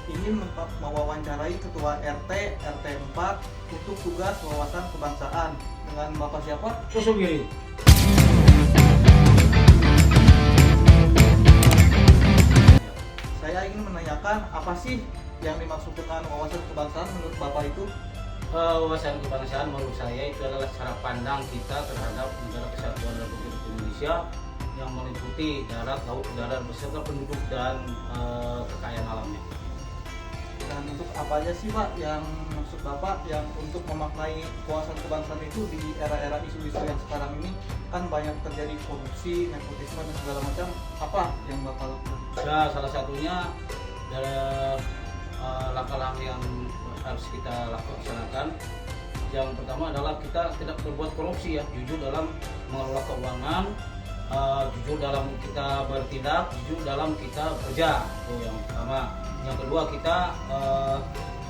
ingin mewawancarai Ketua RT 4 untuk tugas wawasan kebangsaan. Dengan Bapak siapa? Kusubiri. Saya ingin menanyakan apa sih yang dimaksud dengan wawasan kebangsaan menurut Bapak itu? Wawasan kebangsaan menurut saya itu adalah cara pandang kita terhadap negara kesatuan Republik Indonesia yang meliputi darat, laut, udara beserta penduduk dan kekayaan alamnya. Dan untuk apa aja sih Pak yang maksud Bapak yang untuk memaknai wawasan kebangsaan itu di era-era isu-isu yang sekarang ini kan banyak terjadi korupsi, nepotisme dan segala macam, apa yang Bapak lakukan? Ya, salah satunya adalah langkah-langkah yang harus kita laksanakan. Yang pertama adalah kita tidak berbuat korupsi ya, jujur dalam mengelola keuangan, jujur dalam kita bertindak, jujur dalam kita kerja. Itu yang pertama. Yang kedua, kita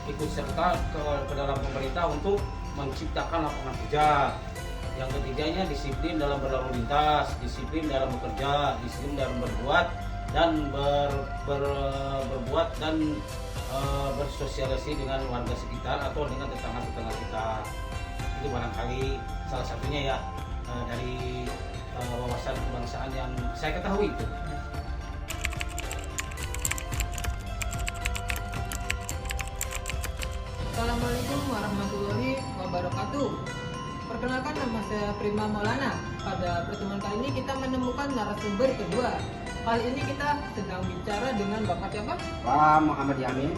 ikut serta ke dalam pemerintah untuk menciptakan lapangan kerja. Yang ketiganya disiplin dalam berlalu lintas, disiplin dalam bekerja, disiplin dalam berbuat dan berbuat dan bersosialisasi dengan warga sekitar atau dengan tetangga-tetangga kita. Itu barangkali salah satunya ya dari wawasan kebangsaan yang saya ketahui itu. Assalamualaikum warahmatullahi wabarakatuh. Perkenalkan, nama saya Prima Maulana. Pada pertemuan kali ini kita menemukan narasumber kedua. Kali ini kita sedang bicara dengan Bapak siapa? Pak Muhammad Yamin.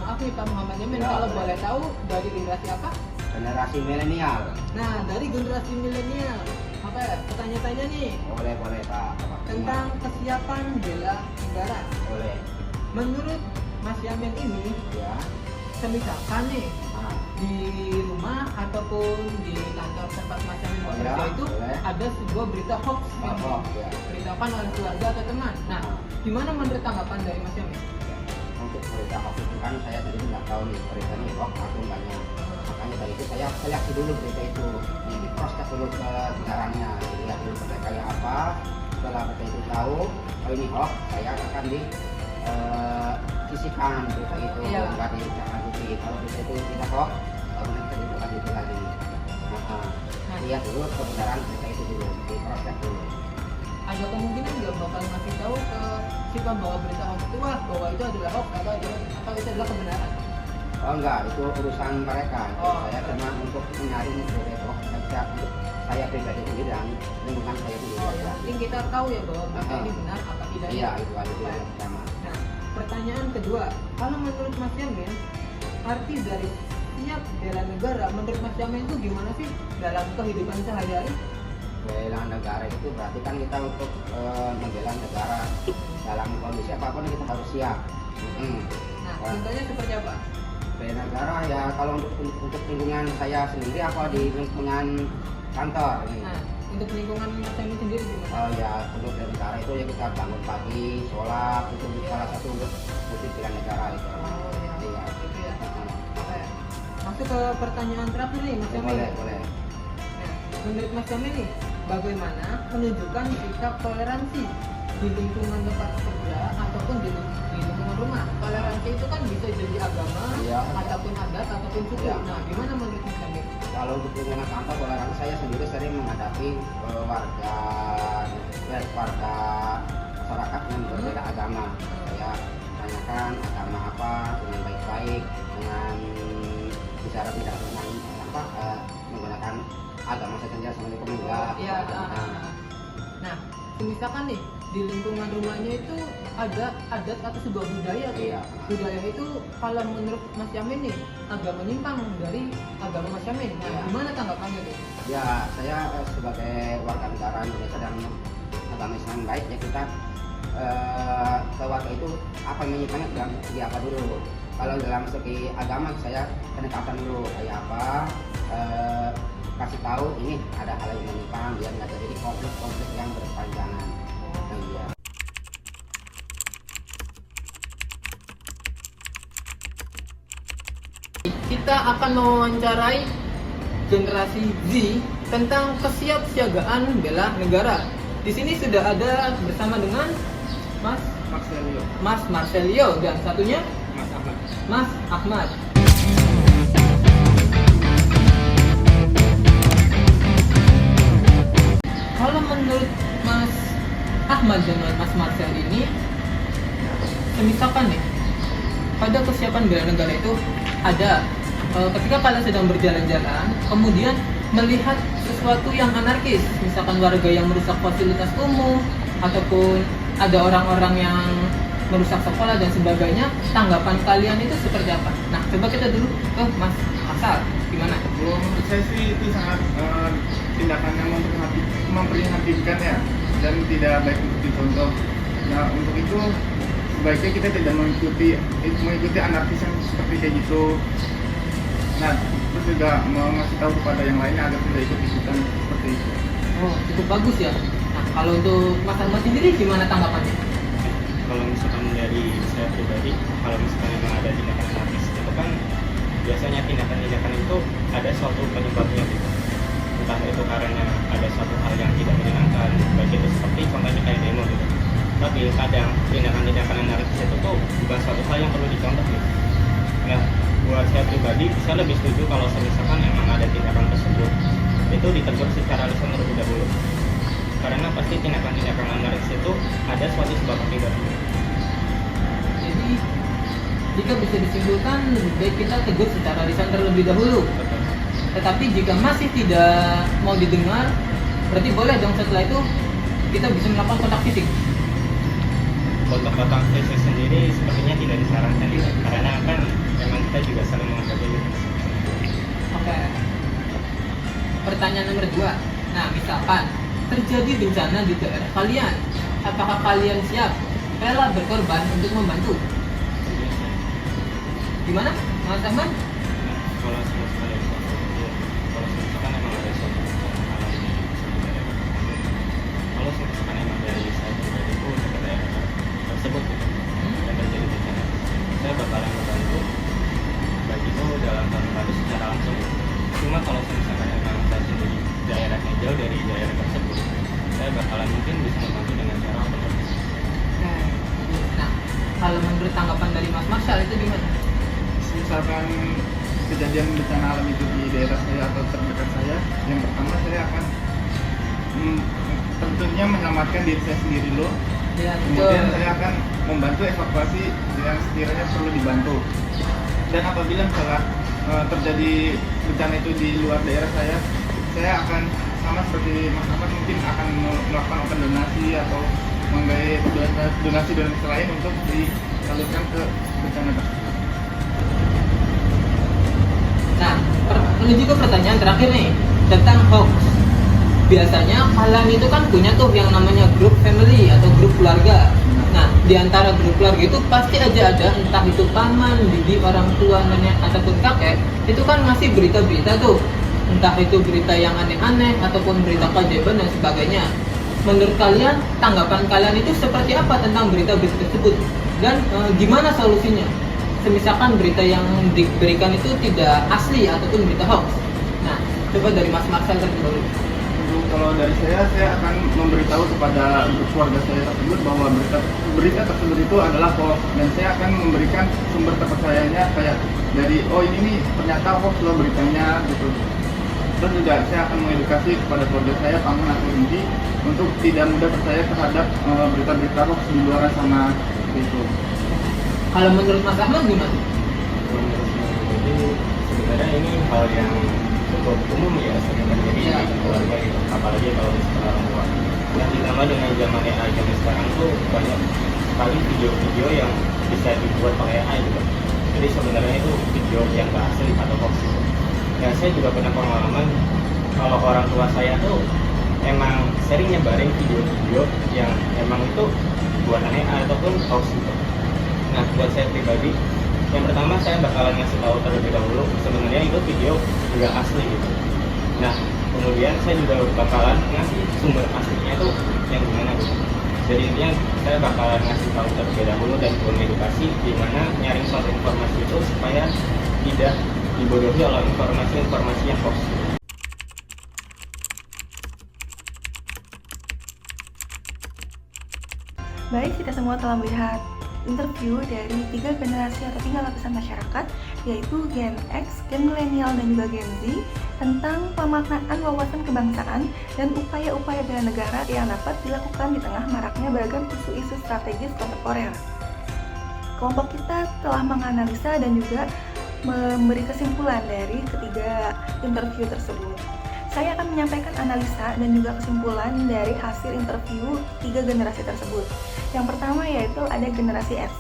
Maaf nih Pak Muhammad Yamin, Ya, kalau boleh. boleh tahu dari generasi apa? Generasi milenial. Nah, dari generasi milenial. Apa ya? Bertanya-tanya nih Boleh Pak. tentang kesiapan bela negara. Boleh. Menurut Mas Yamin ini, Ya. semisalkan nih Nah, di rumah ataupun di kantor tempat Mas Yamin Oh bekerja ya, itu boleh. ada sebuah berita hoax yang hoax, ya. diberitakan oleh keluarga atau teman. Nah, gimana menurut tanggapan dari Mas Yamin? untuk berita hoax itu kan saya sendiri nggak tahu nih berita ini hoax atau enggaknya. Makanya dari itu saya seleksi dulu berita itu, ini di cross check dulu kebenarannya, dilihat dulu berita kayak apa. Setelah berita itu tahu kalau ini hoax, saya akan sisihkan berita itu, Iya. nggak ditindaklanjuti. Kalau berita itu tidak hoax, baru nanti kita ditindaklanjuti lagi. Nah, lihat dulu kebenaran berita itu dulu, di cross check dulu. Ada kemungkinan nggak bakal ngasih tahu ke si pembawa berita hoax itu bahwa itu adalah hoax atau itu adalah kebenaran? Oh enggak, itu urusan mereka. Oh. Saya cuma untuk menyaring berita hoax saja untuk saya pribadi sendiri dan lingkungan saya sendiri Oh, aja. yang penting kita tahu ya bahwa berita ini benar apa tidak. Iya, itu aja dulu yang pertama. Nah, pertanyaan kedua, kalau menurut Mas Yamin, arti dari siap bela negara menurut Mas Yamin itu gimana sih dalam kehidupan sehari-hari? Bela negara itu berarti kan kita untuk membela negara dalam kondisi apapun kita harus siap. Nah, Wah. contohnya seperti apa? Bela negara ya kalau untuk lingkungan saya sendiri apa di lingkungan kantor ini. Nah, untuk lingkungan Mas Yamin sendiri gimana? Oh ya, untuk bela negara itu ya kita bangun pagi, sholat, itu salah satu untuk bukti bela negara itu. Oh, ya. Iya. Gitu ya. Apa ya? Masuk ke pertanyaan terakhir nih Mas Yamin. Boleh. Nah, menurut Mas Yamin nih, bagaimana menunjukkan sikap toleransi di lingkungan tempat kerja ataupun di lingkungan rumah? Toleransi itu kan bisa jadi agama, Iya. ataupun adat, ataupun suku. Iya. Nah, gimana menurut Mas Yamin? Kalau untuk lingkungan kantor, toleransi saya sendiri sering menghadapi warga masyarakat yang berbeda agama. Saya tanyakan agama apa dengan baik-baik, dengan bicara tidak dengan menggunakan agama saya sendiri assalamualaikum enggak. Iya. Nah, misalkan nih di lingkungan rumahnya itu ada adat atau sebuah budaya tuh. Iya. Budaya itu kalau menurut Mas Yamin nih agak menyimpang dari agama Mas Yamin. Nah, Iya. gimana tanggapannya tuh? Ya, saya sebagai warga negara Indonesia dan agama Islam baik ya kita ke warga itu apa yang menyimpangnya dalam segi apa dulu. Kalau dalam segi agama saya pendekatan dulu kayak apa, kasih tahu ini ada hal yang menyimpang biar nggak terjadi konflik yang berkepanjangan. Nah, iya. Kita akan mewawancarai generasi Z tentang kesiapsiagaan bela negara. Di sini sudah ada bersama dengan Mas Marcelio dan satunya Mas Ahmad. Kalau menurut Mas Ahmad dengan Mas Marcel ini, misalkan nih, pada kesiapan bela negara itu ada ketika kalian sedang berjalan-jalan, kemudian melihat sesuatu yang anarkis, misalkan warga yang merusak fasilitas umum, ataupun ada orang-orang yang merusak sekolah dan sebagainya, tanggapan kalian itu seperti apa? Nah, coba kita dulu ke Mas Asal, gimana? Menurut saya sih itu sangat tindakan yang memprihatinkan ya, dan tidak baik untuk dicontoh. Nah, untuk itu sebaiknya kita tidak mengikuti anarkis yang seperti kayak gitu. Nah, terus juga mau ngasih tahu kepada yang lainnya agar tidak ikut-ikutan seperti itu. Oh, cukup bagus ya. Nah, kalau untuk Mas Ahmad sendiri gimana tanggapannya? Kalau misalkan dari saya pribadi, kalau misalkan memang ada tindakan anarkis itu kan biasanya tindakan-tindakan itu ada suatu penyebabnya gitu. Entah itu karena ada suatu hal yang tidak menyenangkan, baik itu seperti contohnya kayak demo gitu. Tapi kadang tindakan-tindakan anarkis itu tuh bukan suatu hal yang perlu dicontoh gitu. Nah, buat saya pribadi, saya lebih setuju kalau misalkan emang ada tindakan tersebut itu ditegur secara lisan terlebih dahulu. Karena pasti tindakan-tindakan anarkis itu ada suatu sebab akibat. Jadi, jika bisa disimpulkan, lebih baik kita tegur secara lisan terlebih dahulu. Betul. Tetapi jika masih tidak mau didengar, berarti boleh dong setelah itu kita bisa melakukan kontak fisik. Kontak fisik sendiri sepertinya tidak disarankan gitu. Karena kan memang kita juga saling menghargai gitu. Oke. Pertanyaan nomor 2. Nah, misalkan terjadi bencana di daerah kalian, apakah kalian siap rela berkorban untuk membantu? Gimana, Mas Ahmad? Kalau misalkan emang ada suatu hal ini, kalau misalkan emang dari saya pribadi itu ke daerah tersebut gitu, dan terjadi bencana, saya bakalan membantu baik itu dalam hal membantu secara langsung. Cuma kalau misalkan emang saya sendiri daerahnya jauh dari daerah tersebut, saya bakalan mungkin bisa membantu dengan cara otomatis. Nah, kalau menurut tanggapan dari Mas Marshall itu gimana? Misalkan kejadian bencana alam itu di daerah saya atau terdekat saya, yang pertama saya akan tentunya menyelamatkan diri saya sendiri dulu. Ya, Kemudian saya akan membantu evakuasi yang sekiranya perlu dibantu. Dan apabila misalnya terjadi bencana itu di luar daerah saya akan sama seperti Mas Ahmad mungkin akan melakukan open donasi atau menggait donasi lain untuk disalurkan ke bencana tersebut. Nah, menuju ke pertanyaan terakhir nih tentang hoax. Biasanya kalian itu kan punya tuh yang namanya grup family atau grup keluarga. Nah, di antara grup keluarga itu pasti aja ada entah itu paman, bibi, orang tua, nenek ataupun kakek, itu kan ngasih berita-berita tuh. Entah itu berita yang aneh-aneh ataupun berita keajaiban dan sebagainya. Menurut kalian, tanggapan kalian itu seperti apa tentang berita-berita tersebut? Dan gimana solusinya? Misalkan berita yang diberikan itu tidak asli ataupun berita hoax. Nah, coba dari Mas Marcel terlebih dahulu. Kalau dari saya akan memberitahu kepada grup keluarga saya tersebut bahwa berita tersebut itu adalah hoax, dan saya akan memberikan sumber terpercayanya kayak dari ini nih ternyata hoax loh beritanya gitu. Terus juga saya akan mengedukasi kepada keluarga saya, paman atau bibi, untuk tidak mudah percaya terhadap berita-berita hoax di luar sana gitu. Kalau menurut Mas Ahmad gimana? Menurut saya pribadi, sebenarnya ini hal yang cukup umum ya sering terjadi di keluarga gitu, apalagi kalau misalkan orang tua. Nah, ditambah dengan zaman AI zaman sekarang tuh banyak sekali video-video yang bisa dibuat pakai AI gitu. Jadi sebenarnya itu video yang gak asli atau hoax gitu. Ya, saya juga pernah pengalaman kalau orang tua saya tuh emang sering nyebarin video-video yang emang itu buatan AI ataupun hoax gitu. Nah, buat saya pribadi, yang pertama saya bakalan ngasih tahu terlebih dahulu sebenarnya itu video nggak asli gitu. Nah, kemudian saya juga bakalan ngasih sumber aslinya itu yang gimana gitu. Jadi intinya saya bakalan ngasih tahu terlebih dahulu dan mengedukasi gimana nyaring suatu informasi itu supaya tidak dibodohi oleh informasi-informasi yang hoax. Baik, kita semua telah melihat interview dari 3 generasi atau 3 lapisan masyarakat, yaitu Gen X, Gen Milenial, dan juga Gen Z, tentang pemaknaan wawasan kebangsaan dan upaya-upaya bela negara yang dapat dilakukan di tengah maraknya beragam isu-isu strategis kontemporer. Kelompok kita telah menganalisa dan juga memberi kesimpulan dari ketiga interview tersebut. Saya akan menyampaikan analisa dan juga kesimpulan dari hasil interview 3 generasi tersebut. Yang pertama yaitu ada generasi X.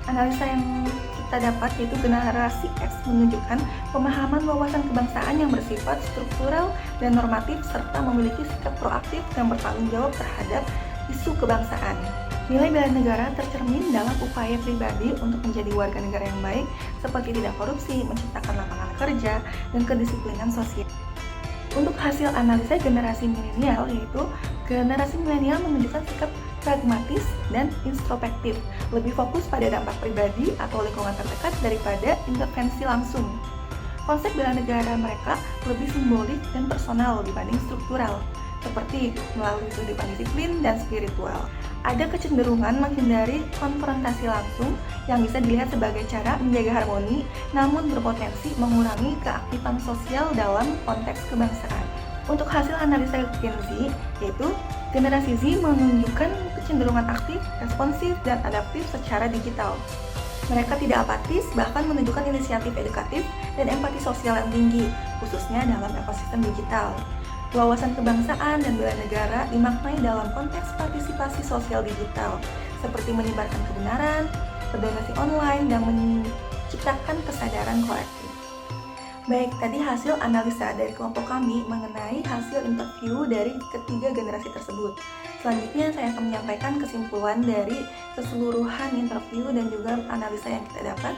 Analisa yang kita dapat yaitu generasi X menunjukkan pemahaman wawasan kebangsaan yang bersifat struktural dan normatif serta memiliki sikap proaktif dan bertanggung jawab terhadap isu kebangsaan. Nilai bela negara tercermin dalam upaya pribadi untuk menjadi warga negara yang baik seperti tidak korupsi, menciptakan lapangan kerja, dan kedisiplinan sosial. Untuk hasil analisa generasi milenial yaitu generasi milenial menunjukkan sikap pragmatis dan introspektif, lebih fokus pada dampak pribadi atau lingkungan terdekat daripada intervensi langsung. Konsep bela negara mereka lebih simbolik dan personal dibanding struktural, seperti melalui kehidupan disiplin dan spiritual. Ada kecenderungan menghindari konfrontasi langsung yang bisa dilihat sebagai cara menjaga harmoni, namun berpotensi mengurangi keaktifan sosial dalam konteks kebangsaan. Untuk hasil analisa Gen Z, yaitu generasi Z menunjukkan kecenderungan aktif, responsif, dan adaptif secara digital. Mereka tidak apatis, bahkan menunjukkan inisiatif edukatif dan empati sosial yang tinggi, khususnya dalam ekosistem digital. Wawasan kebangsaan dan bela negara dimaknai dalam konteks partisipasi sosial digital, seperti menyebarkan kebenaran, berdonasi online, dan menciptakan kesadaran kolektif. Baik, tadi hasil analisa dari kelompok kami mengenai hasil interview dari ketiga generasi tersebut. Selanjutnya saya akan menyampaikan kesimpulan dari keseluruhan interview dan juga analisa yang kita dapat.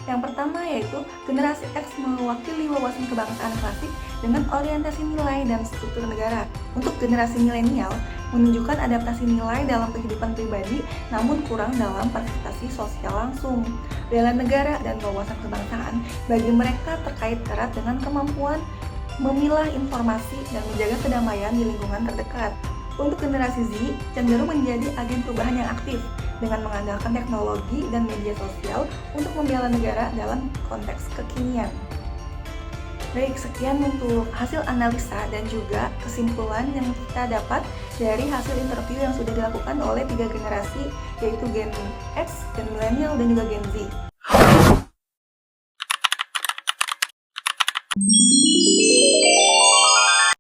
Yang pertama yaitu generasi X mewakili wawasan kebangsaan klasik dengan orientasi nilai dan struktur negara. Untuk generasi milenial menunjukkan adaptasi nilai dalam kehidupan pribadi namun kurang dalam partisipasi sosial langsung. Bela negara dan wawasan kebangsaan bagi mereka terkait erat dengan kemampuan memilah informasi dan menjaga kedamaian di lingkungan terdekat. Untuk generasi Z cenderung menjadi agen perubahan yang aktif dengan mengandalkan teknologi dan media sosial untuk membela negara dalam konteks kekinian. Baik, sekian untuk hasil analisa dan juga kesimpulan yang kita dapat dari hasil interview yang sudah dilakukan oleh 3 generasi yaitu Gen X, Gen Milenial, dan juga Gen Z.